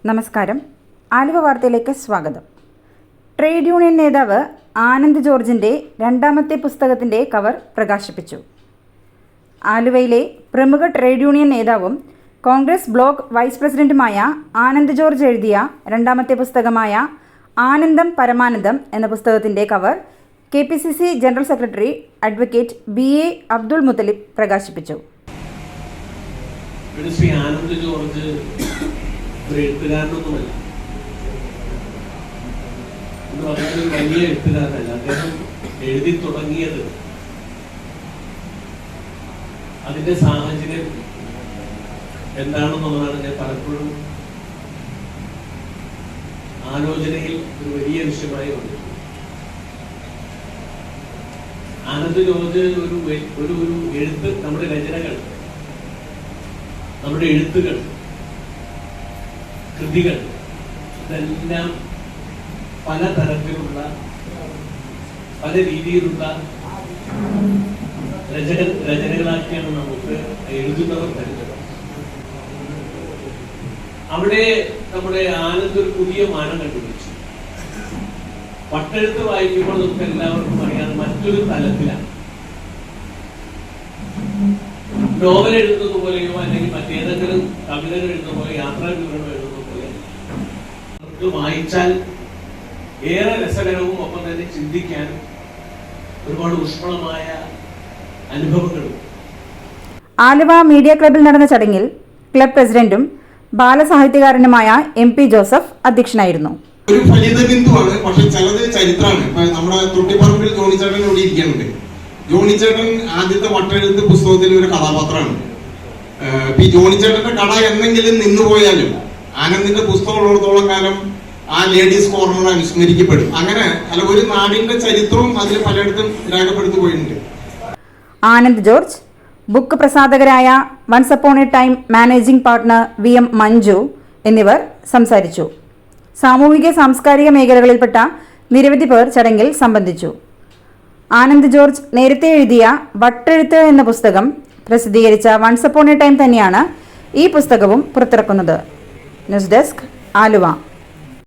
നമസ്കാരം. ആലുവ വാർത്തയിലേക്ക് സ്വാഗതം. ട്രേഡ് യൂണിയൻ നേതാവ് ആനന്ദ് ജോർജിൻ്റെ രണ്ടാമത്തെ പുസ്തകത്തിൻ്റെ കവർ പ്രകാശിപ്പിച്ചു. ആലുവയിലെ പ്രമുഖ ട്രേഡ് യൂണിയൻ നേതാവും കോൺഗ്രസ് ബ്ലോക്ക് വൈസ് പ്രസിഡന്റുമായ ആനന്ദ് ജോർജ് എഴുതിയ രണ്ടാമത്തെ പുസ്തകമായ ആനന്ദം പരമാനന്ദം എന്ന പുസ്തകത്തിൻ്റെ cover KPCC general secretary advocate BA Abdul Muthalib പ്രകാശിപ്പിച്ചു. ശ്രീ ആനന്ദ് ജോർജ് ഒരു എഴുത്തുകാരനൊന്നുമല്ല, എന്ന് പറഞ്ഞാൽ ഒരു വലിയ എഴുത്തുകാരനല്ല. അദ്ദേഹം എഴുതി തുടങ്ങിയത് അതിന്റെ സാഹചര്യം എന്താണെന്നുള്ളതാണ് ഞാൻ പലപ്പോഴും ആലോചനയിൽ ഒരു വലിയ വിഷയമായി വന്നത്. ആനന്ദ് ജോർജ് ഒരു എഴുത്ത്, നമ്മുടെ രചനകൾ, നമ്മുടെ എഴുത്തുകൾ, കൃതികൾ, ഇതെല്ലാം പലതരത്തിലുള്ള പല രീതിയിലുള്ള രചനകളാക്കിയാണ് നമുക്ക് എഴുതുന്നവർ തരുന്നത്. അവിടെ നമ്മുടെ ആനന്ദ് ഒരു പുതിയ മാനം കണ്ടുപിടിച്ചു. പട്ടെഴുത്ത് വായിക്കുമ്പോൾ നമുക്ക് എല്ലാവർക്കും അറിയാം മറ്റൊരു തലത്തിലാണ്. നോവൽ എഴുതുന്നത് പോലെയോ അല്ലെങ്കിൽ മറ്റേതെങ്കിലും കവിതകൾ എഴുതുന്ന പോലെ, യാത്രാ വിവരണം എഴുതുന്ന പോലെ നമുക്ക് വായിച്ചാൽ ഏറെ രസകരവും ഒപ്പം തന്നെ ചിന്തിക്കാനും ഒരുപാട് ഊഷ്മളമായ അനുഭവങ്ങളും. ആലുവ മീഡിയ ക്ലബിൽ നടന്ന ചടങ്ങിൽ ക്ലബ് പ്രസിഡന്റും ബാലസാഹിത്യകാരനുമായ MP ജോസഫ് അധ്യക്ഷനായിരുന്നു. ഒരു ഫലിത ബിന്ദുവാണ്, പക്ഷെ ചിലത് ചരിത്രമാണ്. ഇപ്പൊ നമ്മുടെ തൊട്ടിപ്പറമ്പിൽ ജോണിച്ചേട്ടൻ ഇവിടെ ഇരിക്കുന്നുണ്ട്. ജോണിച്ചേട്ടൻ ആദ്യത്തെ വട്ടെഴുത്ത് പുസ്തകത്തിൽ ഒരു കഥാപാത്രമാണ്. ഈ ജോണിച്ചേട്ടന്റെ കട എന്നെങ്കിലും നിന്നുപോയാലും ആനന്ദിന്റെ പുസ്തകം ഉള്ളിടത്തോളം കാലം ആ ലേഡീസ് കോർണർ അനുസ്മരിക്കപ്പെടും. അങ്ങനെ അല്ല, ഒരു നാടിന്റെ ചരിത്രവും അതിൽ പലയിടത്തും രേഖപ്പെടുത്തി പോയിട്ടുണ്ട്. ആനന്ദ് ജോർജ്, ബുക്ക് പ്രസാധകരായ once upon a time managing partner VM Manju എന്നിവർ സംസാരിച്ചു. സാമൂഹിക സാംസ്കാരിക മേഖലകളിൽപ്പെട്ട നിരവധി പേർ ചടങ്ങിൽ സംബന്ധിച്ചു. ആനന്ദ് ജോർജ് നേരത്തെ എഴുതിയ വട്ടെഴുത്ത് എന്ന പുസ്തകം പ്രസിദ്ധീകരിച്ച വൺസ് അപ്പോൺ എ ടൈം തന്നെയാണ് ഈ പുസ്തകവും പുറത്തിറക്കുന്നത്. News desk, Aluva.